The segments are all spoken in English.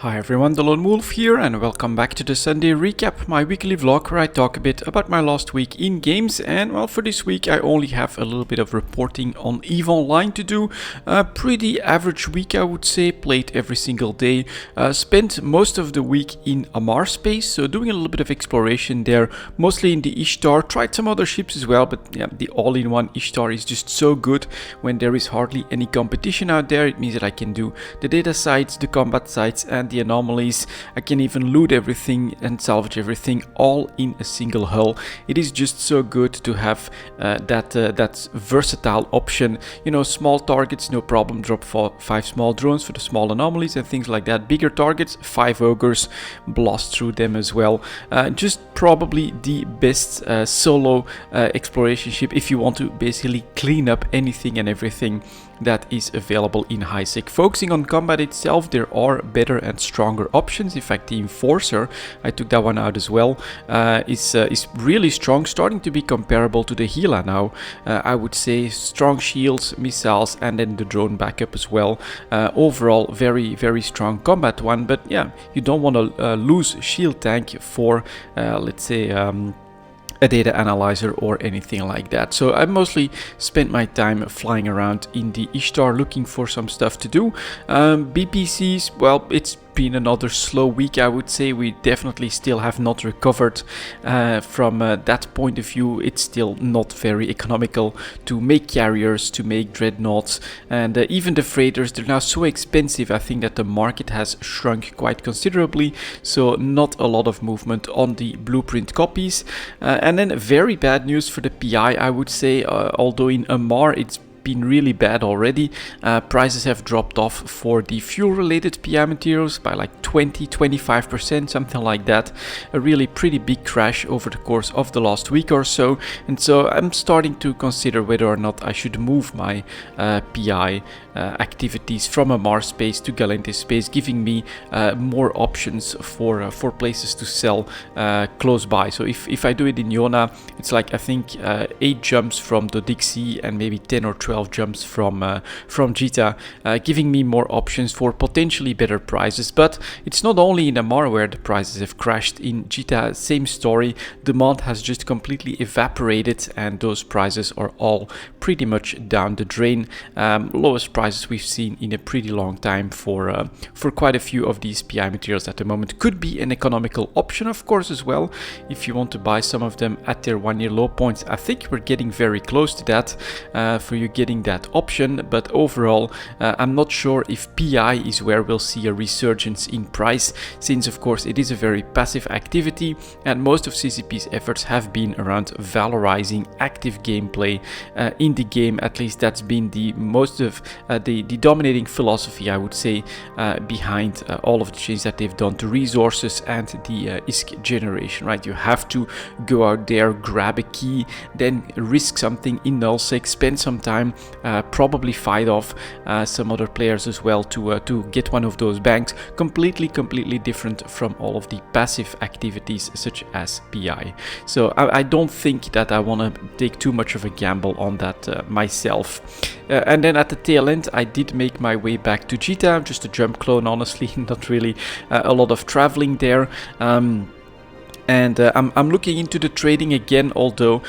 Hi everyone, delonewolf here and welcome back to the Sunday Recap, my weekly vlog where I talk a bit about my last week in games. And well, for this week I only have a little bit of reporting on EVE Online to do. A pretty average week I would say, played every single day. Spent most of the week in Amar space, so doing a little bit of exploration there, mostly in the Ishtar. Tried some other ships as well, but yeah, the all-in-one Ishtar is just so good when there is hardly any competition out there. It means that I can do the data sites, the combat sites and the anomalies. I can even loot everything and salvage everything all in a single hull. It is just so good to have that versatile option. You know, small targets, no problem, drop 5 small drones for the small anomalies and things like that. Bigger targets, 5 ogres, blast through them as well. Just probably the best solo exploration ship if you want to basically clean up anything and everything that is available in high-sec. Focusing on combat itself, there are better and stronger options. In fact, the Enforcer, I took that one out as well, is really strong, starting to be comparable to the Gila now. I would say strong shields, missiles, and then the drone backup as well. Overall, very, very strong combat one, but yeah, you don't want to lose shield tank for, let's say, a data analyzer or anything like that. So I mostly spent my time flying around in the Ishtar looking for some stuff to do. BPCs, well, it's been another slow week, I would say. We definitely still have not recovered from that point of view. It's still not very economical to make carriers, to make dreadnoughts, and even the freighters, they're now so expensive. I think that the market has shrunk quite considerably, so not a lot of movement on the blueprint copies. And then very bad news for the PI, I would say, although in Amar it's been really bad already. Prices have dropped off for the fuel related PI materials by like 20-25%, something like that. A really pretty big crash over the course of the last week or so, and so I'm starting to consider whether or not I should move my PI activities from Amar space to Galantis space, giving me more options for places to sell close by. So if I do it in Yona, it's like I think 8 jumps from the Dixie and maybe 10 or 12 jumps from Jita, giving me more options for potentially better prices. But it's not only in Amar where the prices have crashed. In Jita, same story. Demand has just completely evaporated and those prices are all pretty much down the drain. Lowest prices we've seen in a pretty long time for quite a few of these PI materials at the moment. Could be an economical option, of course, as well, if you want to buy some of them at their 1-year low points. I think we're getting very close to that for you getting that option, but overall I'm not sure if PI is where we'll see a resurgence in price, since of course it is a very passive activity and most of CCP's efforts have been around valorizing active gameplay in the game. At least that's been the most of the dominating philosophy, I would say, behind all of the changes that they've done to resources and the ISK generation, right? You have to go out there, grab a key, then risk something in nullsec, spend some time, probably fight off some other players as well to get one of those banks. Completely different from all of the passive activities such as PI. So I don't think that I want to take too much of a gamble on that myself. And then at the tail end, I did make my way back to Jita, just a jump clone, honestly, not really a lot of traveling there. And I'm looking into the trading again, although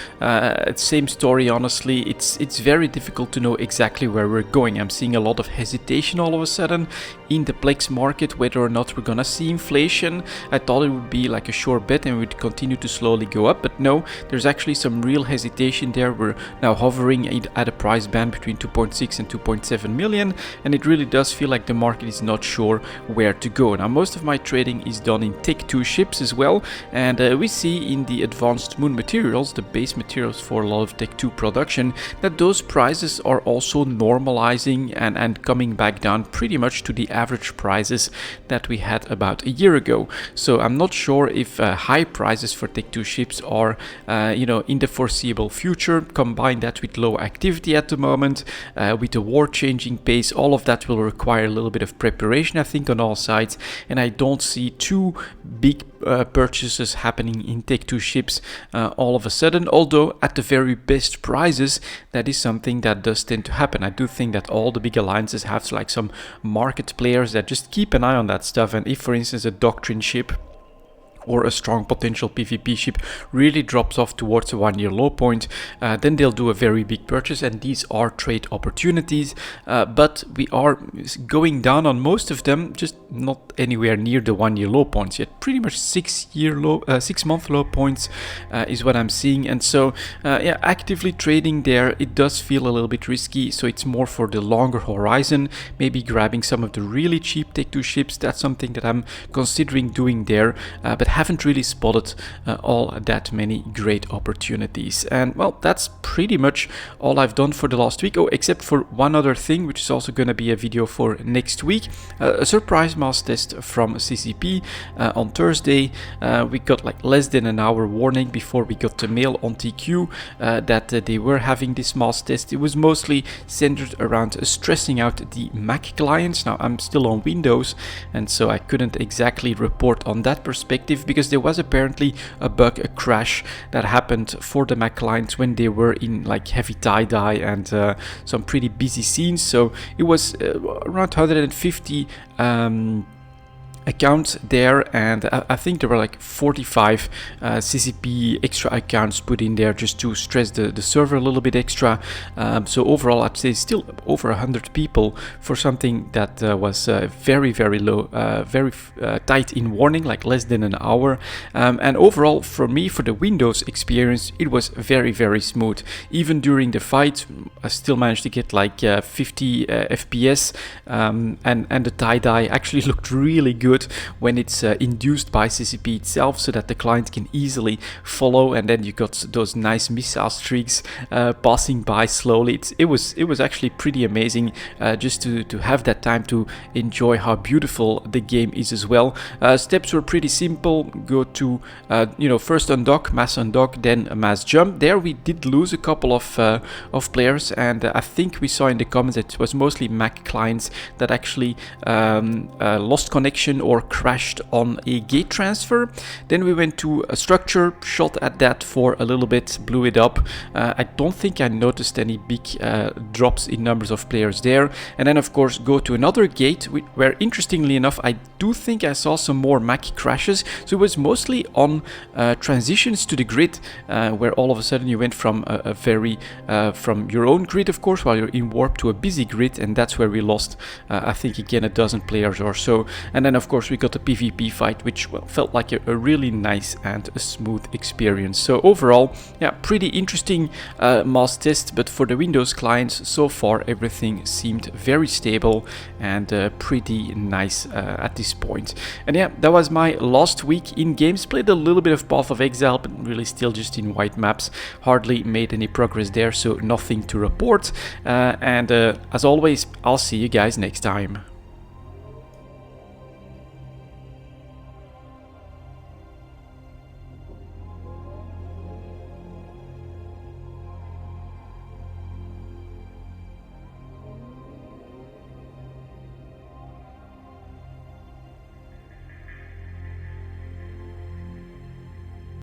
same story, honestly. It's very difficult to know exactly where we're going. I'm seeing a lot of hesitation all of a sudden in the Plex market, whether or not we're gonna see inflation. I thought it would be like a sure bet and would continue to slowly go up, but no, there's actually some real hesitation there. We're now hovering at a price band between 2.6 and 2.7 million, and it really does feel like the market is not sure where to go. Now, most of my trading is done in Tech 2 ships as well, and we see in the advanced moon materials, the base materials for a lot of Tech 2 production, that those prices are also normalizing and coming back down pretty much to the average prices that we had about a year ago. So I'm not sure if high prices for Tech 2 ships are in the foreseeable future. Combine that with low activity at the moment, with the war changing pace, all of that will require a little bit of preparation, I think, on all sides, and I don't see too big purchases happening in Take-Two ships all of a sudden, although at the very best prices. That is something that does tend to happen. I do think that all the big alliances have like some market players that just keep an eye on that stuff, and if for instance a Doctrine ship or a strong potential PvP ship really drops off towards a 1 year low point, then they'll do a very big purchase, and these are trade opportunities, but we are going down on most of them, just not anywhere near the 1 year low points yet. Pretty much 6 month low points is what I'm seeing, and so yeah, actively trading there, it does feel a little bit risky, so it's more for the longer horizon, maybe grabbing some of the really cheap Take-Two ships. That's something that I'm considering doing there, but haven't really spotted all that many great opportunities. And well, that's pretty much all I've done for the last week. Oh, except for one other thing, which is also going to be a video for next week. A surprise mass test from CCP on Thursday. We got like less than an hour warning before we got the mail on TQ that they were having this mass test. It was mostly centered around stressing out the Mac clients. Now I'm still on Windows, and so I couldn't exactly report on that perspective, because there was apparently a bug, a crash that happened for the Mac clients when they were in like heavy tie-dye and some pretty busy scenes. So it was around 150 accounts there, and I think there were like 45 CCP extra accounts put in there just to stress the server a little bit extra. So overall I'd say still over 100 people for something that was very low, very tight in warning, like less than an hour. And overall for me, for the Windows experience, it was very smooth. Even during the fight I still managed to get like 50 FPS, and the tie-dye actually looked really good when it's induced by CCP itself, so that the client can easily follow, and then you got those nice missile streaks passing by slowly. It was actually pretty amazing just to have that time to enjoy how beautiful the game is as well. Steps were pretty simple. Go to first undock, mass undock, then a mass jump. There we did lose a couple of players, and I think we saw in the comments that it was mostly Mac clients that actually lost connection or crashed on a gate transfer. Then we went to a structure, shot at that for a little bit, blew it up. I don't think I noticed any big drops in numbers of players there. And then of course go to another gate where, interestingly enough, I do think I saw some more Mac crashes. So it was mostly on transitions to the grid, where all of a sudden you went from from your own grid, of course, while you're in warp, to a busy grid, and that's where we lost I think again a dozen players or so. And then of course we got a PvP fight, which felt like a really nice and a smooth experience. So overall, yeah, pretty interesting mass test, but for the Windows clients so far everything seemed very stable and pretty nice at this point. And yeah, that was my last week in games. Played a little bit of Path of Exile, but really still just in white maps. Hardly made any progress there, so nothing to report. And as always, I'll see you guys next time.